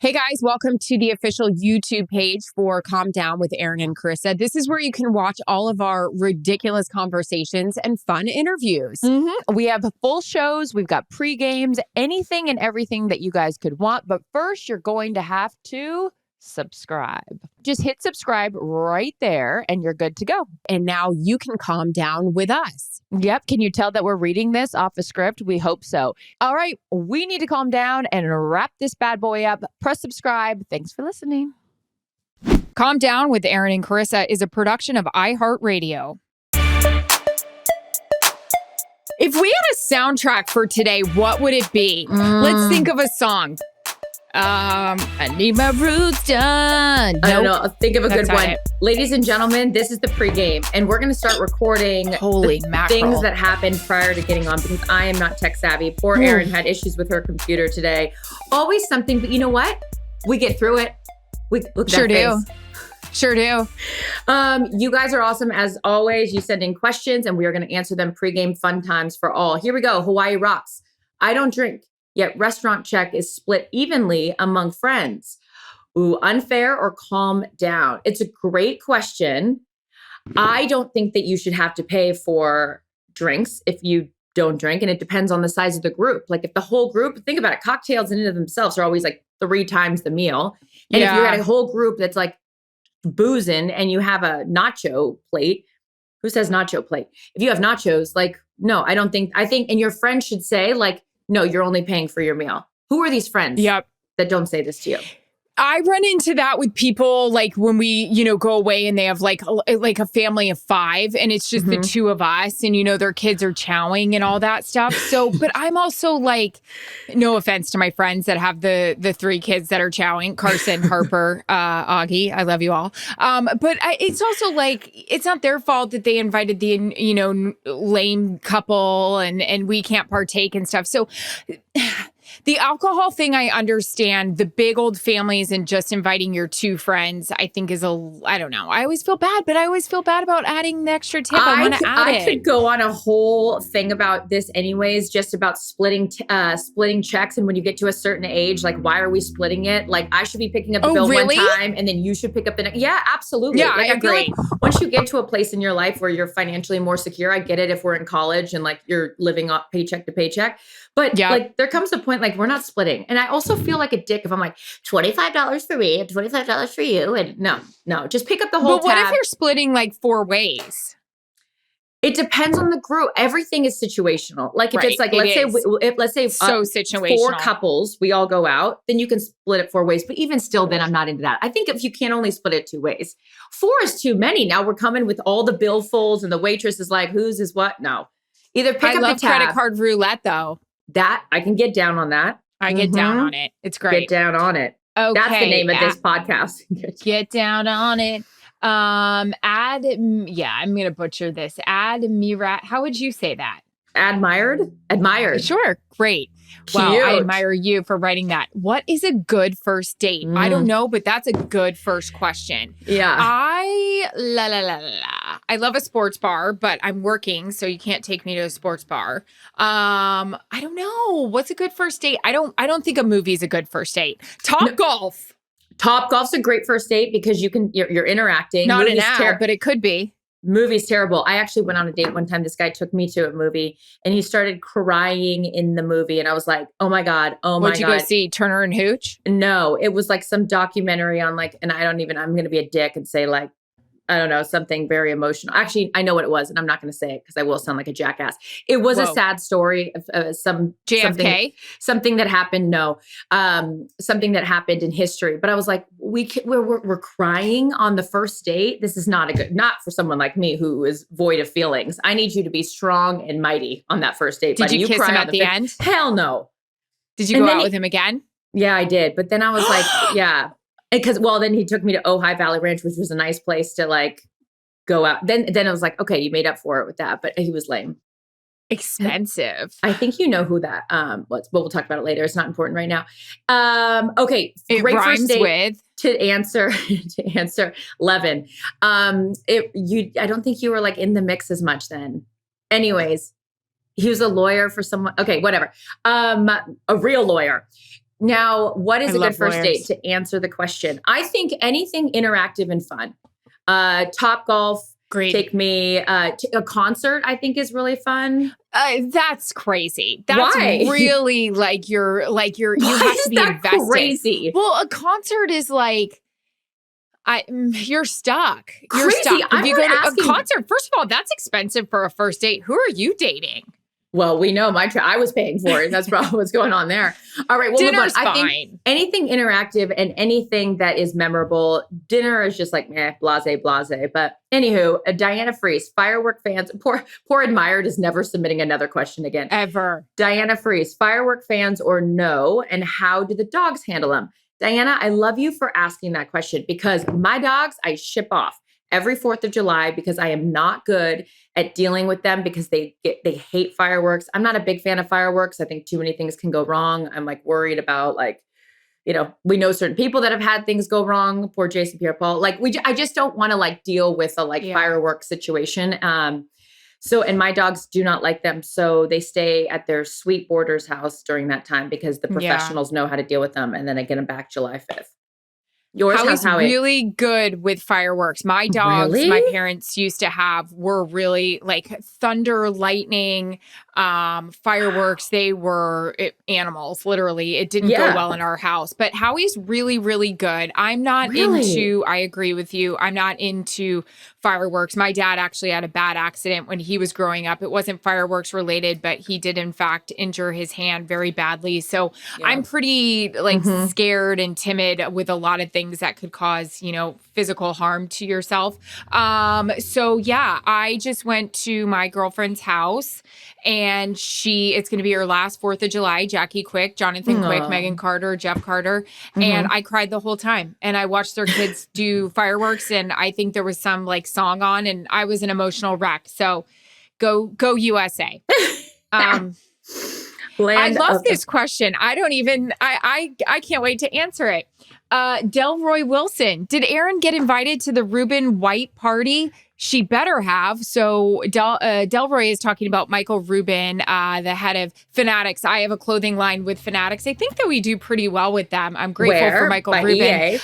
Hey guys, welcome to the official YouTube page for Calm Down with Erin and Charissa. This is where you can watch all of our ridiculous conversations and fun interviews. We have full shows. We've got pre-games, anything and everything that you guys could want. But first, you're going to have to subscribe. Just hit subscribe right there and you're good to go. And now you can calm down with us. Yep. Can you tell that we're reading this off a script? We hope so. All right. We need to calm down and wrap this bad boy up. Press subscribe. Thanks for listening. Calm Down with Erin and Charissa is a production of iHeartRadio. If we had a soundtrack for today, what would it be? Let's think of a song. I need my roots done. I don't know. I'll think of a good one. It. Ladies and gentlemen, this is the pregame, and we're going to start recording things that happened prior to getting on because I am not tech savvy. Poor Erin had issues with her computer today. Always something, but you know what? We get through it. We look Sure do. Sure do. You guys are awesome as always. You send in questions, and we are going to answer them. Pregame fun times for all. Here we go. Hawaii rocks. I don't drink. Yet restaurant check is split evenly among friends. Ooh, unfair or calm down? It's a great question. I don't think that you should have to pay for drinks if you don't drink. And it depends on the size of the group. Like if the whole group, think about it, cocktails in and of themselves are always like 3 times the meal. And if you're at a whole group that's like boozing and you have a nacho plate, who says nacho plate? If you have nachos, like, no, I think, and your friend should say like, no, you're only paying for your meal. Who are these friends that don't say this to you? I run into that with people like when we, go away and they have like a family of 5 and it's just the 2 of us and, their kids are chowing and all that stuff. So, but I'm also like, no offense to my friends that have the 3 kids that are chowing, Carson, Harper, Augie, I love you all. But it's also like, it's not their fault that they invited the, lame couple and we can't partake and stuff. So the alcohol thing, I understand. The big old families and just inviting your 2 friends, I think I don't know. I always feel bad, but I always feel bad about adding the extra tip. I want to add it. I could go on a whole thing about this anyways, just about splitting checks. And when you get to a certain age, like, why are we splitting it? Like, I should be picking up the bill one time and then you should pick up the next. Yeah, absolutely. Yeah, like, I agree. feel like once you get to a place in your life where you're financially more secure, I get it if we're in college and like you're living off paycheck to paycheck. But like there comes a point like we're not splitting. And I also feel like a dick if I'm like $25 for me and $25 for you. And no, just pick up the whole tab. But what if you're splitting like 4 ways? It depends on the group. Everything is situational. Like if it's like, let's say so situational. 4 couples, we all go out, then you can split it 4 ways. But even still, then I'm not into that. I think if you can't only split it 2 ways, 4 is too many. Now we're coming with all the billfuls and the waitress is like, whose is what? No. Either pick up the tab. Credit card roulette though. That I can get down on that. I get down on it. It's great. Get down on it. Okay. That's the name of this podcast. Get down on it. I'm going to butcher this. Admirat. How would you say that? Admired? Sure. Great. Cute. Wow. I admire you for writing that. What is a good first date? I don't know, but that's a good first question. Yeah. I love a sports bar, but I'm working, so you can't take me to a sports bar. I don't know. What's a good first date? I don't think a movie is a good first date. Golf. Top golf's a great first date because you're interacting. Not an app, but it could be. Movie's terrible. I actually went on a date one time. This guy took me to a movie and he started crying in the movie. And I was like, oh my God. What'd you go see? Turner and Hooch? No, it was like some documentary on like, and I'm going to be a dick and say like, I don't know, something very emotional. Actually, I know what it was, and I'm not going to say it because I will sound like a jackass. It was a sad story of some JFK, something that happened. No, something that happened in history. But I was like, we're crying on the first date. This is not for someone like me who is void of feelings. I need you to be strong and mighty on that first date. Did you kiss him at the end? Hell no. Did you go out with him again? Yeah, I did. But then I was like, yeah. Because, then he took me to Ojai Valley Ranch, which was a nice place to like go out. Then I was like, okay, you made up for it with that, but he was lame. Expensive. I think you know who that was, but we'll talk about it later. It's not important right now. Okay, it great rhymes first date with to answer Levin. I don't think you were like in the mix as much then. Anyways, he was a lawyer for someone. Okay, whatever. A real lawyer. Now, what is I a good love first lawyers. date to answer the question? I think anything interactive and fun. Top golf. Great. Take me a concert, I think is really fun. That's crazy. That's Why? really like you have to be invested. Crazy? Well, a concert is like you're stuck. You're Crazy. stuck. I'm If you not go to asking- a concert, first of all, that's expensive for a first date. Who are you dating? Well, we know I was paying for it. That's probably what's going on there. All right. Well, Dinner's I fine. think anything interactive and anything that is memorable. Dinner is just like, blase. But anywho, Diana Fries, firework fans. Poor Admired is never submitting another question again. Ever. Diana Fries, firework fans or no? And how do the dogs handle them? Diana, I love you for asking that question because my dogs, I ship off every 4th of July because I am not good at dealing with them because they hate fireworks. I'm not a big fan of fireworks. I think too many things can go wrong. I'm like worried about we know certain people that have had things go wrong. Poor Jason Pierre-Paul. I just don't want to deal with a fireworks situation. And my dogs do not like them. So they stay at their sweet boarder's house during that time because the professionals know how to deal with them. And then I get them back July 5th. Yours, Howie's really good with fireworks. My dogs, my parents used to have were really like thunder, lightning, fireworks. They were animals, literally. It didn't go well in our house. But Howie's really, really good. I'm not I agree with you. I'm not into fireworks. My dad actually had a bad accident when he was growing up. It wasn't fireworks related, but he did in fact injure his hand very badly. So I'm pretty scared and timid with a lot of things that could cause, physical harm to yourself. I just went to my girlfriend's house and it's going to be her last 4th of July, Jackie Quick, Jonathan Quick, Megan Carter, Jeff Carter. And I cried the whole time and I watched their kids do fireworks. And I think there was some song on and I was an emotional wreck. So go USA. I love this question. I can't wait to answer it. Delroy Wilson, did Erin get invited to the Rubin White party? She better have. So Delroy is talking about Michael Rubin, the head of Fanatics. I have a clothing line with Fanatics. I think that we do pretty well with them. I'm grateful for Michael Rubin.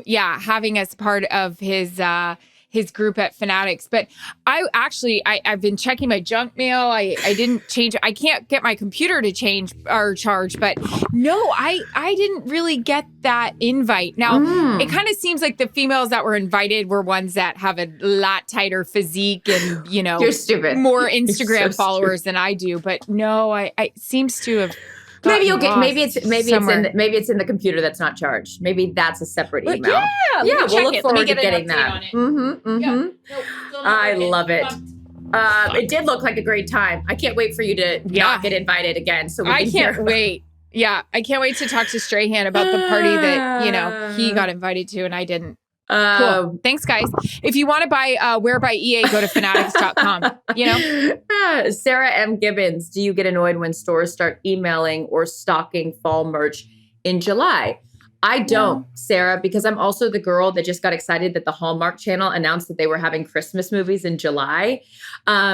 Having us part of his group at Fanatics. But I've been checking my junk mail. I didn't change. I can't get my computer to change or charge, but no, I didn't really get that invite. Now, it kind of seems like the females that were invited were ones that have a lot tighter physique and, You're stupid. more Instagram followers than I do. But no, I seems to have maybe it's in the computer that's not charged. Maybe that's a separate email. We'll look forward to getting that. I love it. It did look like a great time. I can't wait for you to not get invited again. So I can't wait. Yeah, I can't wait to talk to Strahan about the party that he got invited to and I didn't. Cool. Thanks, guys. If you want to buy Wear by EA, go to fanatics.com. Sarah M. Gibbons, do you get annoyed when stores start emailing or stocking fall merch in July? I don't, Sarah, because I'm also the girl that just got excited that the Hallmark Channel announced that they were having Christmas movies in July.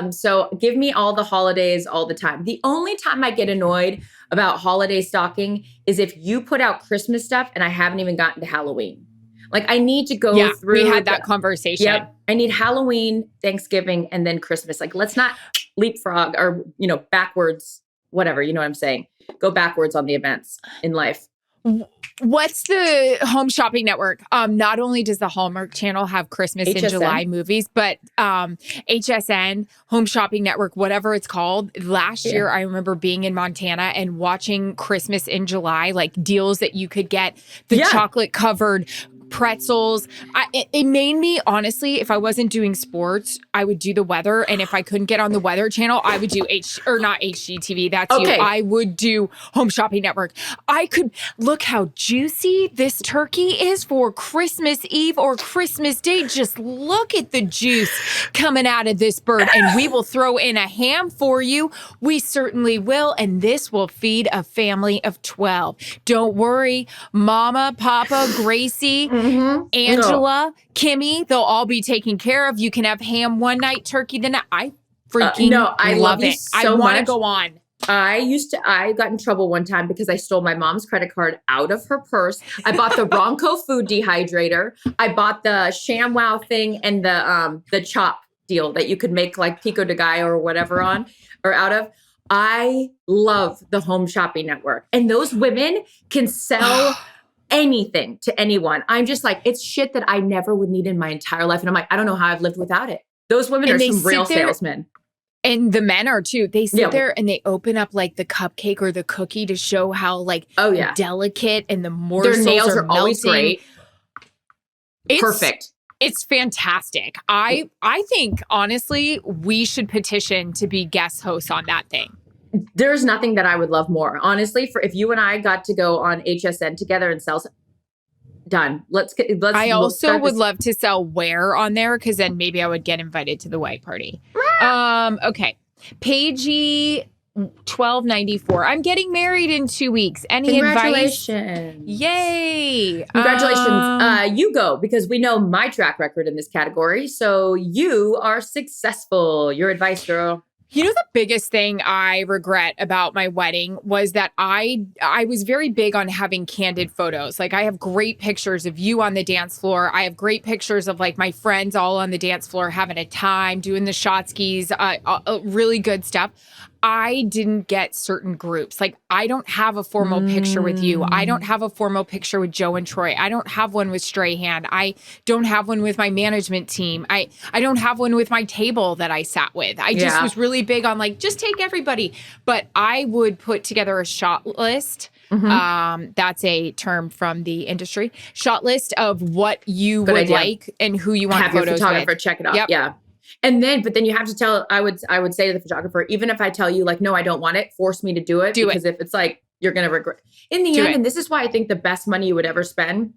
So give me all the holidays all the time. The only time I get annoyed about holiday stocking is if you put out Christmas stuff and I haven't even gotten to Halloween. I need to go through. We had that conversation. Yep. I need Halloween, Thanksgiving, and then Christmas. Let's not leapfrog or, backwards, whatever. You know what I'm saying? Go backwards on the events in life. What's the Home Shopping Network? Not only does the Hallmark Channel have Christmas in July movies, but HSN, Home Shopping Network, whatever it's called. Last year, I remember being in Montana and watching Christmas in July, deals that you could get, the chocolate covered pretzels. It made me, honestly, if I wasn't doing sports, I would do the weather. And if I couldn't get on the Weather Channel, I would do not HGTV. That's you. I would do Home Shopping Network. I could look how juicy this turkey is for Christmas Eve or Christmas Day. Just look at the juice coming out of this bird. And we will throw in a ham for you. We certainly will. And this will feed a family of 12. Don't worry. Mama, Papa, Gracie, Angela, Kimmy, they'll all be taken care of. You can have ham one night, turkey the night. I freaking I love it. I want to go on. I got in trouble one time because I stole my mom's credit card out of her purse. I bought the Ronco food dehydrator. I bought the ShamWow thing and the chop deal that you could make like pico de gallo or whatever on or out of. I love the Home Shopping Network. And those women can sell anything to anyone. I'm just like, it's shit that I never would need in my entire life. And I'm like, I don't know how I've lived without it. Those women are some real salesmen. And the men are too. They sit there and they open up like the cupcake or the cookie to show how like delicate and the morsels their nails are melting. always great. Perfect. It's fantastic. I think honestly we should petition to be guest hosts on that thing. There's nothing that I would love more, honestly. For if you and I got to go on HSN together and sell. Done. Let's. I also would love to sell wear on there because then maybe I would get invited to the white party. Okay. Pagey 1294. I'm getting married in 2 weeks. Any advice? Congratulations. Yay. Congratulations. You go because we know my track record in this category. So you are successful. Your advice, girl. You know, the biggest thing I regret about my wedding was that I was very big on having candid photos. Like I have great pictures of you on the dance floor. I have great pictures of like my friends all on the dance floor having a time, doing the shot skis, really good stuff. I didn't get certain groups. Like I don't have a formal picture with you. I don't have a formal picture with Joe and Troy. I don't have one with Strahan. I don't have one with my management team. I don't have one with my table that I sat with. I just was really big on like, just take everybody. But I would put together a shot list. That's a term from the industry. Shot list of what you would like and who you want have photos your photographer with. check it out. Yep. Yeah. But then you have to tell, I would say to the photographer, even if I tell you like, no, I don't want it, force me to do it. Because if it's like, you're going to regret in the end. And this is why I think the best money you would ever spend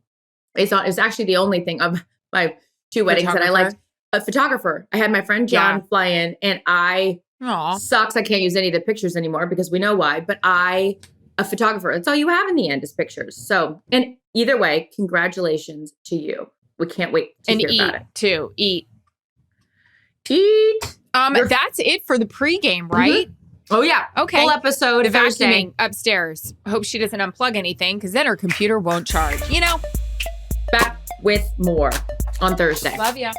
is actually the only thing of my 2 weddings that I liked. A photographer. I had my friend John fly in and sucks. I can't use any of the pictures anymore because we know why, but a photographer, that's all you have in the end is pictures. So, and either way, congratulations to you. We can't wait to hear about it. Too. Eat. That's it for the pregame, right? Oh yeah. Okay. Full episode. The vacuuming upstairs. Hope she doesn't unplug anything because then her computer won't charge. You know. Back with more on Thursday. Love ya.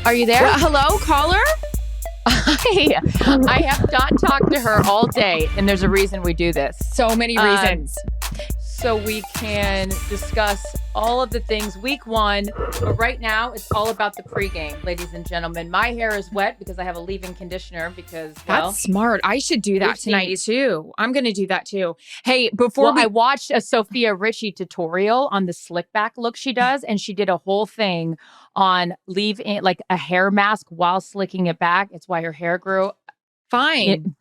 Are you there? Well, hello, caller? Hi. I have not talked to her all day, and there's a reason we do this. So many reasons. So we can discuss all of the things week 1. But right now, it's all about the pregame, ladies and gentlemen. My hair is wet because I have a leave-in conditioner because, well. That's smart. I should do that tonight, too. I'm going to do that, too. Hey, I watched a Sophia Richie tutorial on the slick back look she does, and she did a whole thing on leave-in, like a hair mask while slicking it back. It's why her hair grew. Fine.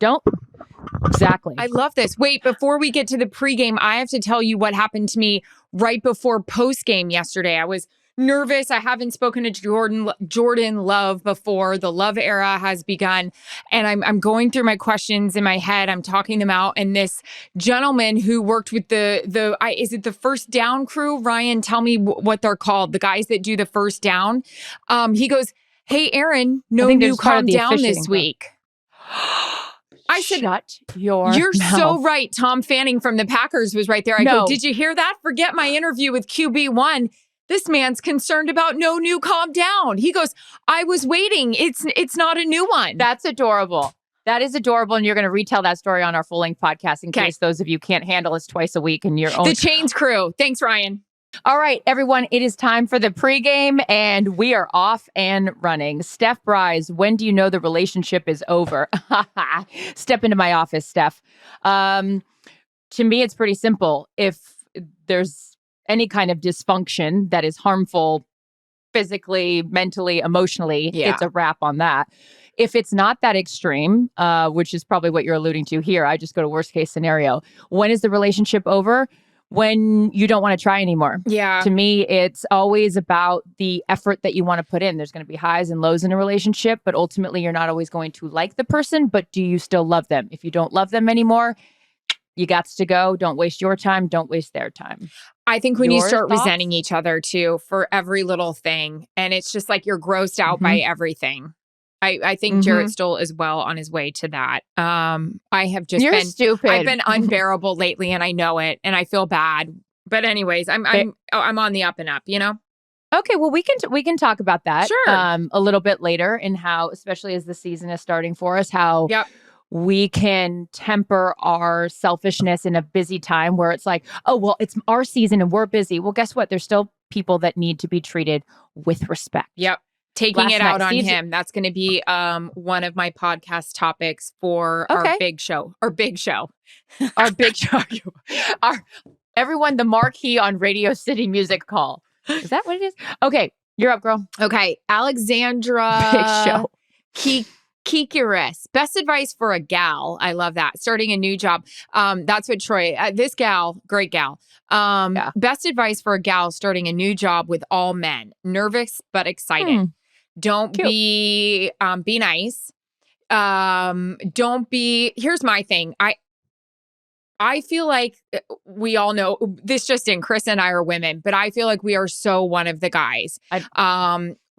Exactly. I love this. Wait, before we get to the pregame, I have to tell you what happened to me right before postgame yesterday. I was nervous. I haven't spoken to Jordan Love before. The Love era has begun. And I'm going through my questions in my head. I'm talking them out. And this gentleman who worked with is it the first down crew? Ryan, tell me what they're called. The guys that do the first down. He goes, "Hey, Erin, no new calm down this week." I said, "Shut your You're mouth." So right. Tom Fanning from the Packers was right there. I go, "Did you hear that? Forget my interview with QB1. This man's concerned about no new calm down." He goes, "I was waiting. It's not a new one." That's adorable. That is adorable. And you're going to retell that story on our full length podcast in case those of you can't handle us twice a week in your own. The Chains crew. Thanks, Ryan. All right, everyone, it is time for the pregame, and we are off and running. Steph Bryce, when do you know the relationship is over? Step into my office, Steph. To me, it's pretty simple. If there's any kind of dysfunction that is harmful physically, mentally, emotionally, it's a wrap on that. If it's not that extreme, which is probably what you're alluding to here, I just go to worst case scenario. When is the relationship over? When you don't want to try anymore. Yeah. To me, it's always about the effort that you want to put in. There's going to be highs and lows in a relationship, but ultimately you're not always going to like the person, but do you still love them? If you don't love them anymore, you got to go. Don't waste your time. Don't waste their time. I think when you start resenting each other too for every little thing, and it's just like you're grossed out by everything. I think Jarrett Stoll is well on his way to that. I have just You're stupid. I've been unbearable lately, and I know it, and I feel bad. But anyways, I'm on the up and up, you know? Okay, well, we can talk about that Sure. a little bit later, and how, especially as the season is starting for us, how we can temper our selfishness in a busy time where it's like, oh, well, it's our season and we're busy. Well, guess what? There's still people that need to be treated with respect. Yep. Taking it out on him. That's going to be one of my podcast topics for our big show. Our big show. Everyone, the marquee on Radio City Music Call. Is that what it is? Okay, you're up, girl. Okay, Alexandra. Big show. Kikiris. Best advice for a gal. I love that. Starting a new job. That's what Troy, this gal, great gal. Best advice for a gal starting a new job with all men. Nervous, but excited. Don't be nice. Don't be, here's my thing. I feel like we all know this just in, Chris and I are women, but I feel like we are so one of the guys.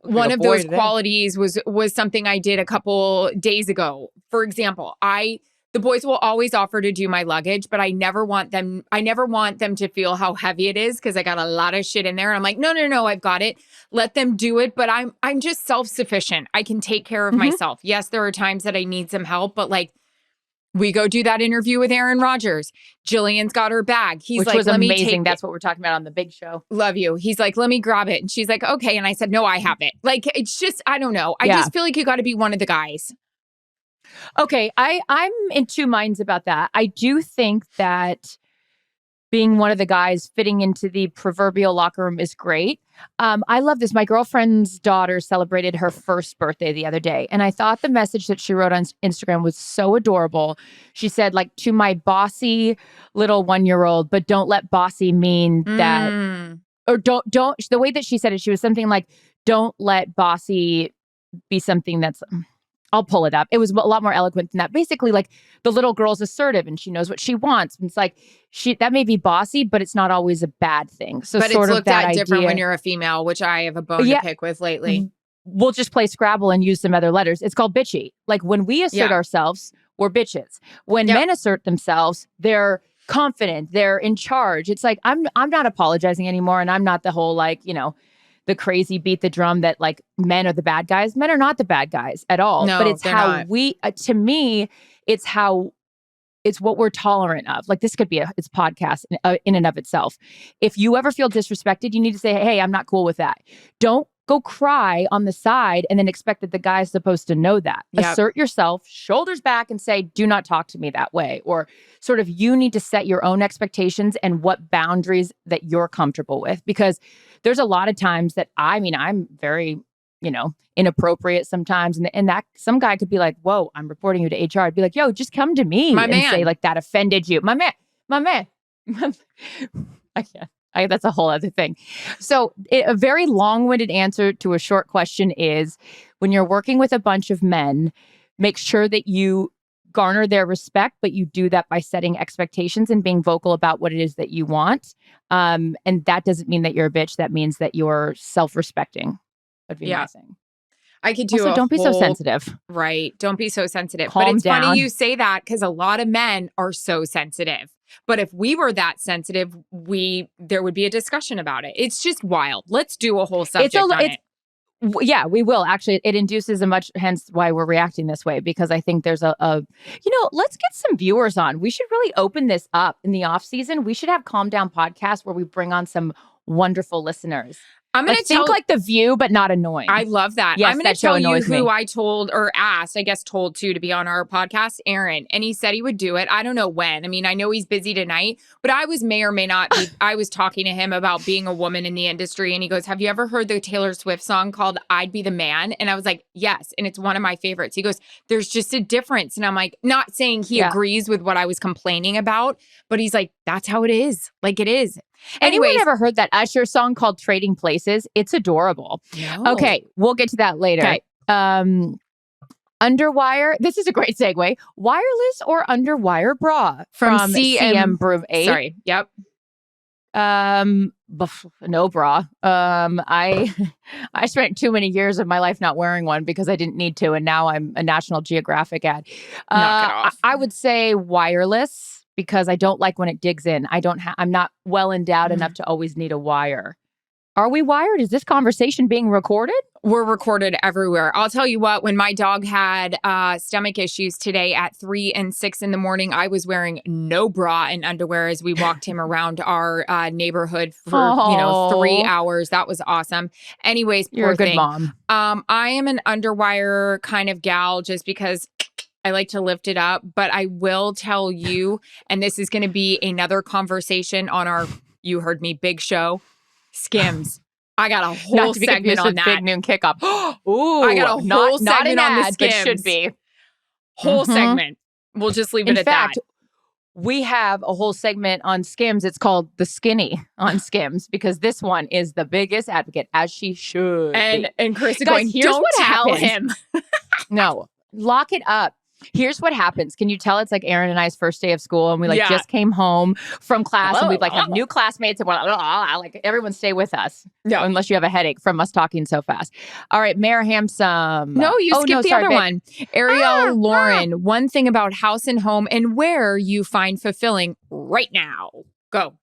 One of those qualities was something I did a couple days ago. For example, the boys will always offer to do my luggage, but I never want them to feel how heavy it is because I got a lot of shit in there. And I'm like, no, I've got it. Let them do it. But I'm just self-sufficient. I can take care of myself. Yes, there are times that I need some help, but like, we go do that interview with Aaron Rodgers. Jillian's got her bag. Which was amazing. That's what we're talking about on the big show. Love you. He's like, let me grab it. And she's like, okay. And I said, no, I have it. Like, it's just, I don't know. I just feel like you got to be one of the guys. Okay. I'm in two minds about that. I do think that being one of the guys fitting into the proverbial locker room is great. I love this. My girlfriend's daughter celebrated her first birthday the other day. And I thought the message that she wrote on Instagram was so adorable. She said, like, to my bossy little 1-year-old, but don't let bossy mean that, or don't, the way that she said it, she was something like, don't let bossy be something that's, I'll pull it up. It was a lot more eloquent than that. Basically, like, the little girl's assertive and she knows what she wants. And it's like, that may be bossy, but it's not always a bad thing. So but sort it's of looked that at different idea, when you're a female, which I have a bone to pick with lately. We'll just play Scrabble and use some other letters. It's called bitchy. Like, when we assert ourselves, we're bitches. When men assert themselves, they're confident, they're in charge. It's like, I'm not apologizing anymore. And I'm not the whole, like, you know, the crazy beat the drum that like men are the bad guys. Men are not the bad guys at all. No, but it's how not. we, to me, it's what we're tolerant of. Like, this could be it's podcast in and of itself. If you ever feel disrespected, you need to say, hey, I'm not cool with that. Don't go cry on the side and then expect that the guy's supposed to know that. Assert yourself, shoulders back, and say, do not talk to me that way. Or sort of, you need to set your own expectations and what boundaries that you're comfortable with. Because there's a lot of times that, I'm very, inappropriate sometimes. And that some guy could be like, whoa, I'm reporting you to HR. I'd be like, yo, just come to me and say, like, that offended you. My man. I can't. That's a whole other thing. So a very long-winded answer to a short question is, when you're working with a bunch of men, make sure that you garner their respect, but you do that by setting expectations and being vocal about what it is that you want. And that doesn't mean that you're a bitch. That means that you're self-respecting. Would be my thing. I could do also, don't be so sensitive. Right. Don't be so sensitive. Calm but it's down. funny you say that, because a lot of men are so sensitive. But if we were that sensitive, there would be a discussion about it. It's just wild. Let's do a whole subject on it. Yeah, we will. Actually, it induces hence why we're reacting this way, because I think there's let's get some viewers on. We should really open this up in the off season. We should have Calm Down podcast where we bring on some wonderful listeners. I'm going to think like The View, but not annoying. I love that. Yes, I'm going to tell you who I told to be on our podcast, Aaron. And he said he would do it. I don't know when. I mean, I know he's busy tonight, but I may or may not be. I was talking to him about being a woman in the industry. And he goes, have you ever heard the Taylor Swift song called I'd Be the Man? And I was like, yes. And it's one of my favorites. He goes, there's just a difference. And I'm like, not saying he agrees with what I was complaining about, but he's like, that's how it is. Like, it is. Anyone ever heard that Usher song called Trading Places? It's adorable. No. Okay, we'll get to that later. Okay. Underwire. This is a great segue. Wireless or underwire bra from CM Broom 8. Sorry. Yep. No bra. I spent too many years of my life not wearing one because I didn't need to, and now I'm a National Geographic ad. Knock it off. I would say wireless because I don't like when it digs in. I'm not well endowed enough to always need a wire. Are we wired? Is this conversation being recorded? We're recorded everywhere. I'll tell you what, when my dog had stomach issues today at 3 and 6 in the morning, I was wearing no bra and underwear as we walked him around our neighborhood for 3 hours. That was awesome. Anyways, You're a good thing. mom. I am an underwire kind of gal just because I like to lift it up. But I will tell you, and this is going to be another conversation on our, you heard me, big show, Skims. I got a whole segment on that. Big Noon Kickoff. Ooh, I got a whole segment on the Skims. Should be. Whole segment. We'll just leave it at that. We have a whole segment on Skims. It's called The Skinny on Skims because this one is the biggest advocate, as she should be. And Chris is Guys, going, here's don't what tell happens. him. No, lock it up. Here's what happens. Can you tell it's like Erin and I's first day of school and we just came home from class and we have new classmates and we're like, everyone stay with us. No. Unless you have a headache from us talking so fast. All right, Mayor Hamsam. No, you skipped the other one. Ariel Lauren, one thing about house and home and where you find fulfilling right now. Go.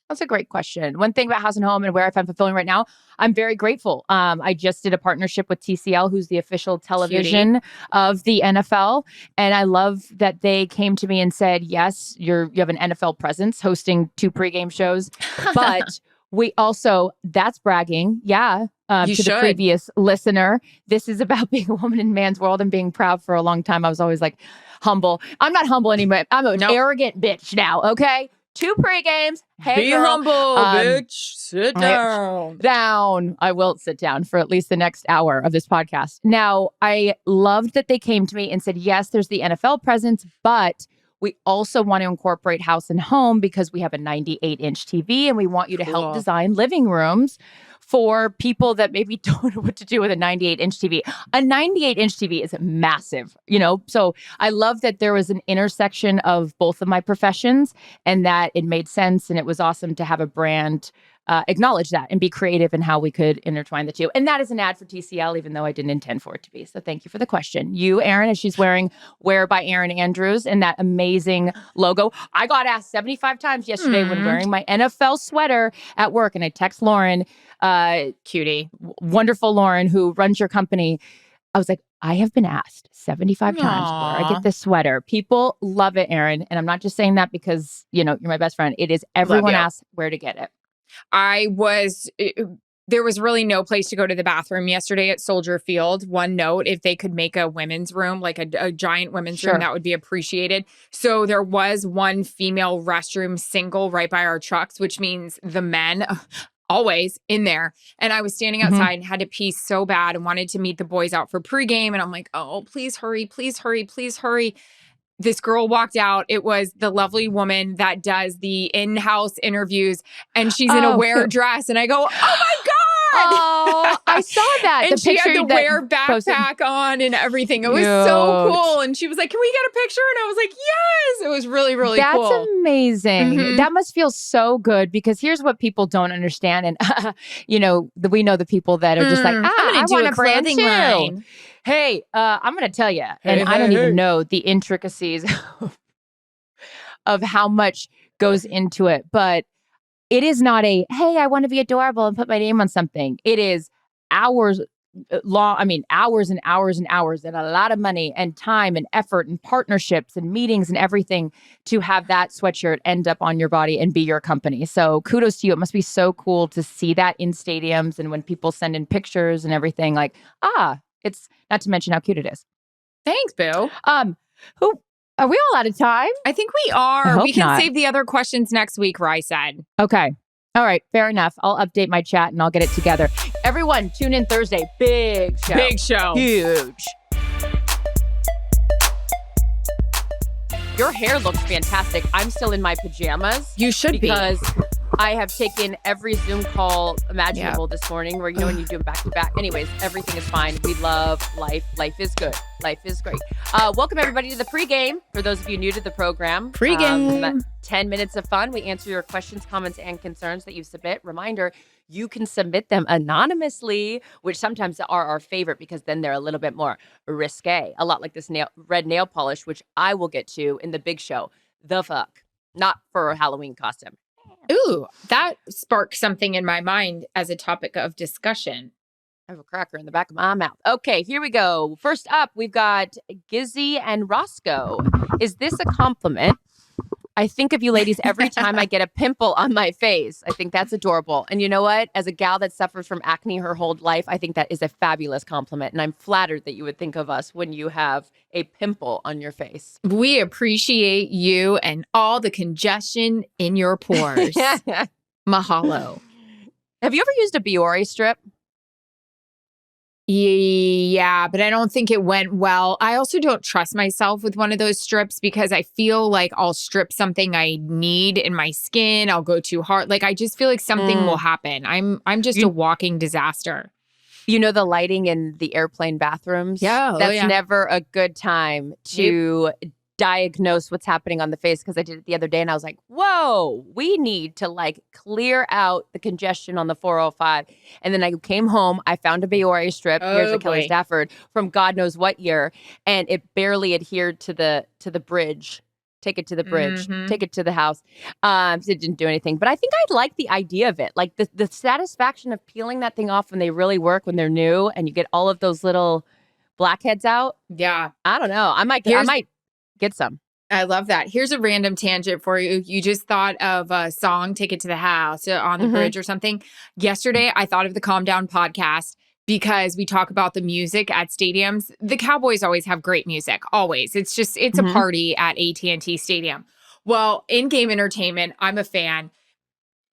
That's a great question. One thing about house and home and where I find fulfilling right now, I'm very grateful. I just did a partnership with TCL, who's the official television of the NFL. And I love that they came to me and said, yes, you have an NFL presence hosting 2 pregame shows. But we also, that's bragging. Yeah. The previous listener, this is about being a woman in man's world and being proud. For a long time, I was always like humble. I'm not humble anymore. I'm an arrogant bitch now. Okay. 2 pregames. Hey, be girl. humble, bitch. Sit down. Down. I will sit down for at least the next hour of this podcast. Now, I loved that they came to me and said, yes, there's the NFL presence, but we also want to incorporate house and home because we have a 98-inch TV and we want you to help design living rooms for people that maybe don't know what to do with a 98-inch TV. A 98-inch TV is massive, So I love that there was an intersection of both of my professions and that it made sense. And it was awesome to have a brand acknowledge that and be creative in how we could intertwine the two. And that is an ad for TCL, even though I didn't intend for it to be. So thank you for the question. You, Erin, as she's wearing Wear by Erin Andrews and that amazing logo. I got asked 75 times yesterday when wearing my NFL sweater at work. And I text Lauren, cutie, wonderful Lauren, who runs your company. I was like, I have been asked 75 times where I get this sweater. People love it, Erin. And I'm not just saying that because, you're my best friend. It is everyone asks where to get it. There was really no place to go to the bathroom yesterday at Soldier Field. One note, if they could make a women's room, like a giant women's room, that would be appreciated. So there was one female restroom single right by our trucks, which means the men always in there. And I was standing outside and had to pee so bad and wanted to meet the boys out for pregame. And I'm like, oh, please hurry, please hurry, please hurry. This girl walked out. It was the lovely woman that does the in-house interviews, and she's in a wear dress. And I go, oh my God. Oh, I saw that. And she had the wear backpack on and everything. It was so cool. And she was like, can we get a picture? And I was like, yes. It was really, really cool. That's amazing. That must feel so good because here's what people don't understand. And, we know the people that are just like, I want a brand too. Hey, I'm going to tell you, and I don't even know the intricacies of how much goes into it, but it is not hey, I want to be adorable and put my name on something. It is hours long. I mean, hours and hours and hours and a lot of money and time and effort and partnerships and meetings and everything to have that sweatshirt end up on your body and be your company. So kudos to you. It must be so cool to see that in stadiums and when people send in pictures and everything like, it's not to mention how cute it is. Thanks, Boo. Are we all out of time? I think we are. We can save the other questions next week, Rye said. Okay. All right. Fair enough. I'll update my chat and I'll get it together. Everyone, tune in Thursday. Big show. Big show. Huge. Your hair looks fantastic. I'm still in my pajamas. You should because I have taken every Zoom call imaginable this morning where, when you do them back to back. Anyways, everything is fine. We love life. Life is good. Life is great. Welcome, everybody, to the pregame. For those of you new to the program, Pregame. 10 minutes of fun. We answer your questions, comments, and concerns that you submit. Reminder, you can submit them anonymously, which sometimes are our favorite because then they're a little bit more risque. A lot like this red nail polish, which I will get to in the big show. The fuck. Not for a Halloween costume. Ooh, that sparked something in my mind as a topic of discussion. I have a cracker in the back of my mouth. Okay, here we go. First up, we've got Gizzy and Roscoe. Is this a compliment? I think of you ladies every time I get a pimple on my face. I think that's adorable. And you know what? As a gal that suffers from acne her whole life, I think that is a fabulous compliment. And I'm flattered that you would think of us when you have a pimple on your face. We appreciate you and all the congestion in your pores. Mahalo. Have you ever used a Biore strip? Yeah, but I don't think it went well. I also don't trust myself with one of those strips because I feel like I'll strip something I need in my skin. I'll go too hard. Like I just feel like something will happen. I'm just a walking disaster. You know, the lighting in the airplane bathrooms? Yeah. That's never a good time to diagnose what's happening on the face, because I did it the other day and I was like, whoa, we need to like clear out the congestion on the 405. And then I came home, I found a Biore strip, here's a Kelly Stafford from God knows what year, and it barely adhered to the bridge. Take it to the bridge, take it to the house. It didn't do anything, but I think I like the idea of it. Like the satisfaction of peeling that thing off when they really work, when they're new and you get all of those little blackheads out. Yeah. I don't know. I might get some. I love that. Here's a random tangent for you. You just thought of a song, Take It to the House on the bridge or something. Yesterday, I thought of the Calm Down podcast because we talk about the music at stadiums. The Cowboys always have great music, always. It's a party at AT&T Stadium. Well, in-game entertainment, I'm a fan.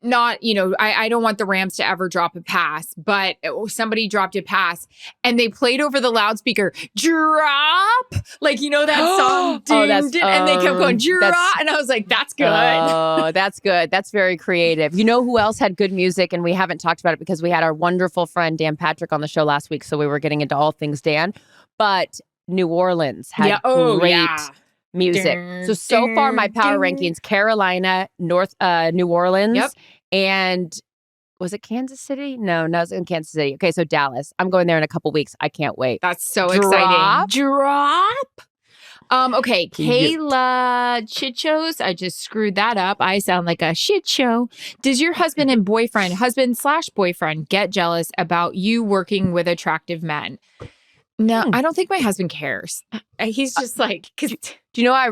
Not, I don't want the Rams to ever drop a pass, but somebody dropped a pass and they played over the loudspeaker, drop, like, that song, and they kept going, drop, and I was like, that's good. Oh, that's good. That's very creative. You know who else had good music, and we haven't talked about it because we had our wonderful friend Dan Patrick on the show last week, so we were getting into all things Dan, but New Orleans had great music. So far, my power rankings: Carolina, New Orleans, and was it Kansas City? No, it was in Kansas City. Okay, so Dallas. I'm going there in a couple weeks. I can't wait. That's so exciting. Drop. Okay, Kayla Chichos. I just screwed that up. I sound like a shit show. Does your husband/boyfriend get jealous about you working with attractive men? No, I don't think my husband cares. He's just like, do you know, I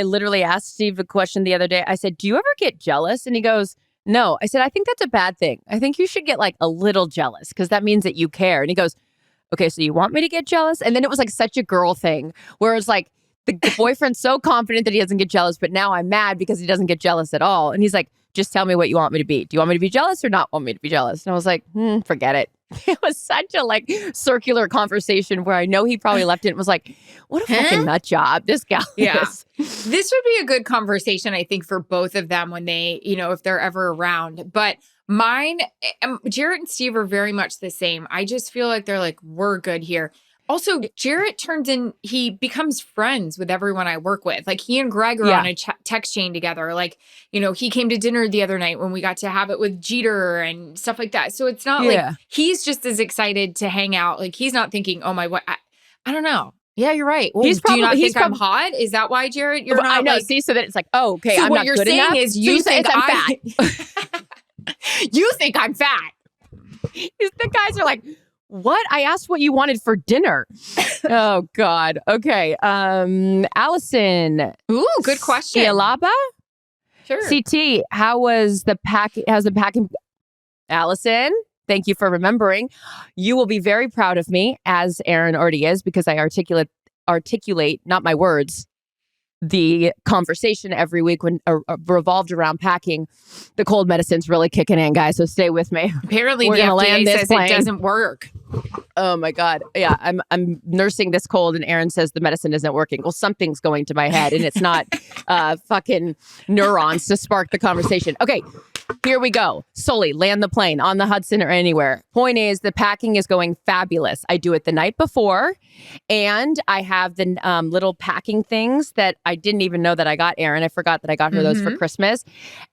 literally asked Steve a question the other day. I said, do you ever get jealous? And he goes, no. I said, I think that's a bad thing. I think you should get like a little jealous because that means that you care. And he goes, okay, so you want me to get jealous? And then it was like such a girl thing where it's like the boyfriend's so confident that he doesn't get jealous, but now I'm mad because he doesn't get jealous at all. And he's like, just tell me what you want me to be. Do you want me to be jealous or not want me to be jealous? And I was like, forget it. It was such a like circular conversation where I know he probably left it and was like, what a fucking nut job this guy is. This would be a good conversation, I think, for both of them when they, if they're ever around. But mine, Jarrett and Steve are very much the same. I just feel like they're like, we're good here. Also, Jarrett he becomes friends with everyone I work with. Like he and Greg are on a text chain together. Like, he came to dinner the other night when we got to have it with Jeter and stuff like that. So it's not like he's just as excited to hang out. Like he's not thinking, oh my, what? I don't know. Yeah, you're right. Well, do you not think I'm hot? Is that why, Jarrett? You're not. I know. See, so that it's like, oh, okay. So I'm what not you're good saying enough. Is you think I'm fat. You think I'm fat. The guys are like, what? I asked what you wanted for dinner. Oh God. Okay. Allison. Ooh, good question. Cialaba? Sure. CT, how's the packing? Allison, thank you for remembering. You will be very proud of me, as Erin already is, because I articulate, not my words, the conversation every week when revolved around packing. The cold medicine's really kicking in, guys, so stay with me. Apparently the FDA says it doesn't work. Oh my God. Yeah, I'm nursing this cold and Erin says the medicine isn't working. Well, something's going to my head and it's not fucking neurons to spark the conversation. Okay, Here we go. Sully, land the plane on the Hudson or anywhere. Point is, the packing is going fabulous. I do it the night before, and I have the little packing things that I didn't even know that I got Erin. I forgot that I got her those for Christmas.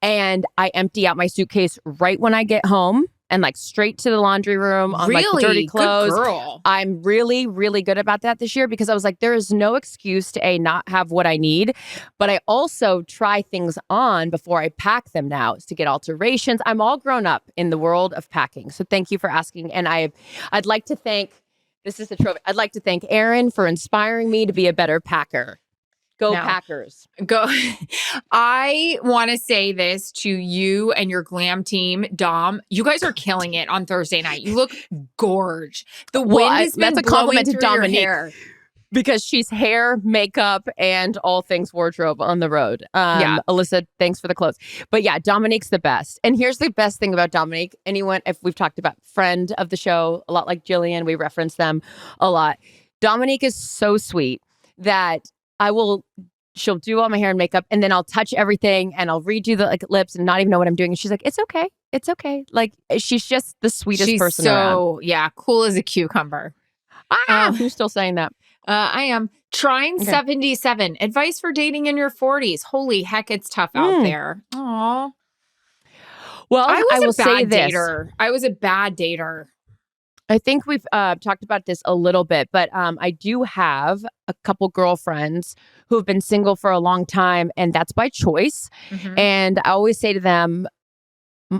And I empty out my suitcase right when I get home and like straight to the laundry room on like the dirty clothes. Good girl. I'm really, really good about that this year because I was like, there is no excuse to not have what I need. But I also try things on before I pack them now to get alterations. I'm all grown up in the world of packing. So thank you for asking. And I'd like to thank, this is the trophy. I'd like to thank Erin for inspiring me to be a better packer. Go Packers. Go. I want to say this to you and your glam team, Dom. You guys are killing it on Thursday night. You look gorge. The wind has been that's a compliment to blowing through Dominique your hair. because she's hair, makeup, and all things wardrobe on the road. Alyssa, thanks for the clothes. But yeah, Dominique's the best. And here's the best thing about Dominique. If we've talked about friend of the show, a lot like Jillian, we reference them a lot. Dominique is so sweet that she'll do all my hair and makeup and then I'll touch everything and I'll redo the lips and not even know what I'm doing. And she's like, it's okay. It's okay. Like, she's just the sweetest person around. Yeah, cool as a cucumber. Who's still saying that? I am. Trying 77. Advice for dating in your 40s. Holy heck, it's tough out there. Aw. Well, I will say this. I was a bad dater. I think we've talked about this a little bit, but I do have a couple girlfriends who have been single for a long time, and that's by choice. And I always say to them,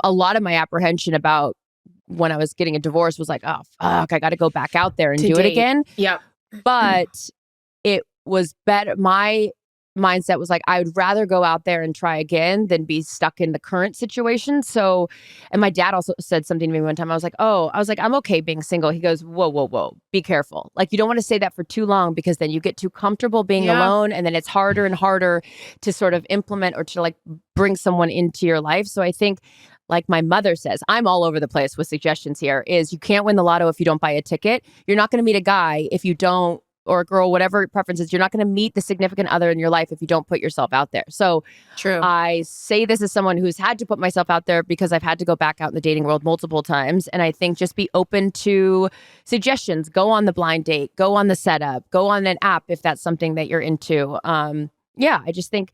a lot of my apprehension about when I was getting a divorce was like, oh, fuck, I got to go back out there and do it again. Yep. But it was better. My mindset was like, I would rather go out there and try again than be stuck in the current situation. So, and my dad also said something to me one time. I was like, I'm okay being single. He goes, whoa, be careful. Like, you don't want to say that for too long because then you get too comfortable being alone. And then it's harder and harder to sort of implement or to like bring someone into your life. So I think, like my mother says, I'm all over the place with suggestions here, is you can't win the lotto if you don't buy a ticket. You're not going to meet a guy if you don't, or a girl, whatever preferences, you're not going to meet the significant other in your life if you don't put yourself out there. So true. I say this as someone who's had to put myself out there because I've had to go back out in the dating world multiple times. And I think just be open to suggestions. Go on the blind date, go on the setup, go on an app if that's something that you're into. I just think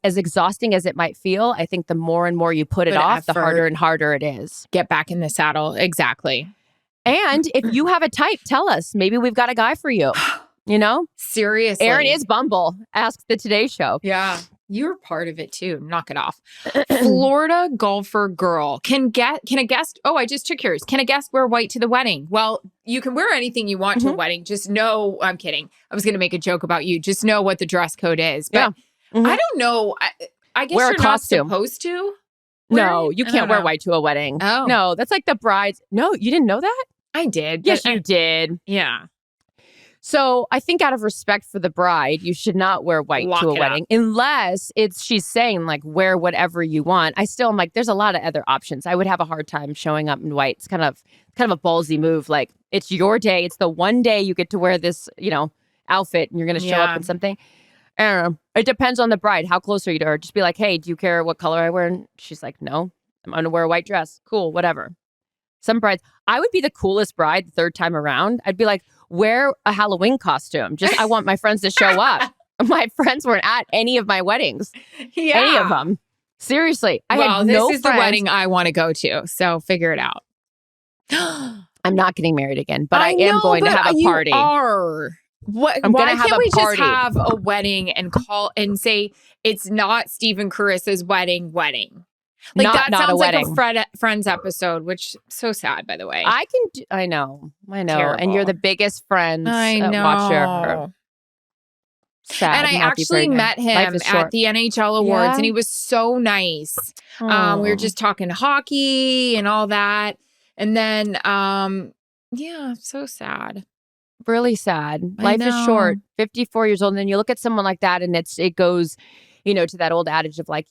as exhausting as it might feel, I think the more and more you put it off, the harder and harder it is. Get back in the saddle. Exactly. And if you have a type, tell us. Maybe we've got a guy for you. You know? Seriously. Erin is Bumble. Ask the Today Show. Yeah. You're part of it too. Knock it off. Florida golfer girl. Can a guest, I just took yours. Can a guest wear white to the wedding? Well, you can wear anything you want to a wedding. Just know, I'm kidding. I was going to make a joke about you. Just know what the dress code is. But I don't know. I guess wear you're a costume. Not supposed to. No, you can't wear white to a wedding. Oh. No, that's like the bride's. No, you didn't know that? I did. Yes, you did. Yeah. So I think out of respect for the bride, you should not wear white to a wedding unless she's saying like wear whatever you want. I still am like, there's a lot of other options. I would have a hard time showing up in white. It's kind of a ballsy move. Like, it's your day. It's the one day you get to wear this, outfit and you're going to show up in something. I don't know. It depends on the bride. How close are you to her? Just be like, hey, do you care what color I wear? And she's like, no, I'm going to wear a white dress. Cool, whatever. Some brides, I would be the coolest bride the third time around. I'd be like, wear a Halloween costume. Just, I want my friends to show up. My friends weren't at any of my weddings. Yeah. Any of them. Seriously. I had no this is friends. The wedding I want to go to. So figure it out. I'm not getting married again, but I am going to have a party. You are. Why can't we just have a wedding and call and say it's not Stephen Carissa's wedding? Like, that sounds like a Friends episode, which so sad, by the way. I know. Terrible. And you're the biggest Friends watcher. Sad. And I actually met him at the NHL Awards, and he was so nice. We were just talking hockey and all that. And then, so sad. Really sad. Life is short. 54 years old. And then you look at someone like that, and it goes, to that old adage of like,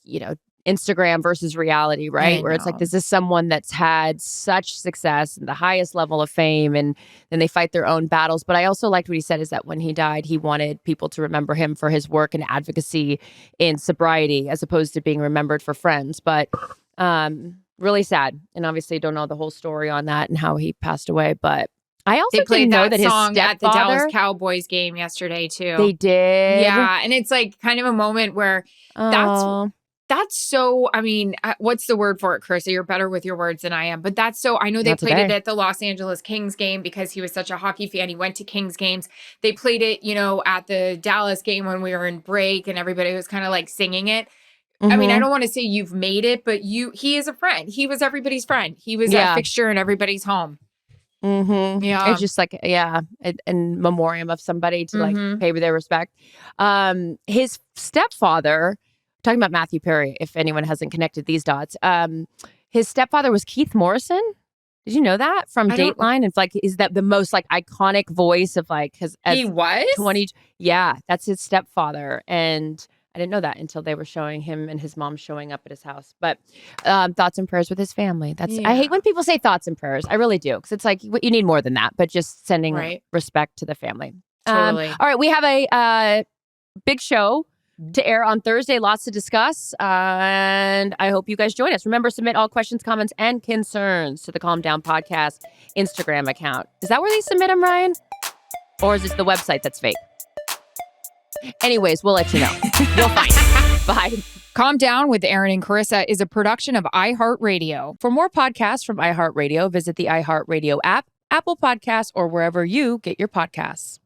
Instagram versus reality, right? Where it's like, this is someone that's had such success and the highest level of fame, and then they fight their own battles. But I also liked what he said is that when he died, he wanted people to remember him for his work and advocacy in sobriety as opposed to being remembered for Friends. But Really sad. And obviously don't know the whole story on that and how he passed away. But I also They played didn't know that that his song at the stepfather. Dallas Cowboys game yesterday too. They did. Yeah, and it's like kind of a moment where that's so, I mean, what's the word for it, Charissa? You're better with your words than I am. But that's so, I know they played it at the Los Angeles Kings game because he was such a hockey fan. He went to Kings games. They played it, at the Dallas game when we were in break and everybody was kind of like singing it. I mean, I don't want to say you've made it, but he is a friend. He was everybody's friend. He was a fixture in everybody's home. Yeah. It's just like, in memoriam of somebody to like pay their respect. His stepfather, talking about Matthew Perry, if anyone hasn't connected these dots, his stepfather was Keith Morrison. Did you know that from Dateline? It's like, is that the most like iconic voice of like he was 20? Yeah, that's his stepfather. And I didn't know that until they were showing him and his mom showing up at his house. But thoughts and prayers with his family. I hate when people say thoughts and prayers. I really do. Because it's like, you need more than that. But just sending respect to the family. Totally. All right. We have a big show to air on Thursday. Lots to discuss. And I hope you guys join us. Remember, submit all questions, comments, and concerns to the Calm Down Podcast Instagram account. Is that where they submit them, Ryan? Or is it the website that's fake? Anyways, we'll let you know. You'll find it. Bye. Calm Down with Erin and Charissa is a production of iHeartRadio. For more podcasts from iHeartRadio, visit the iHeartRadio app, Apple Podcasts, or wherever you get your podcasts.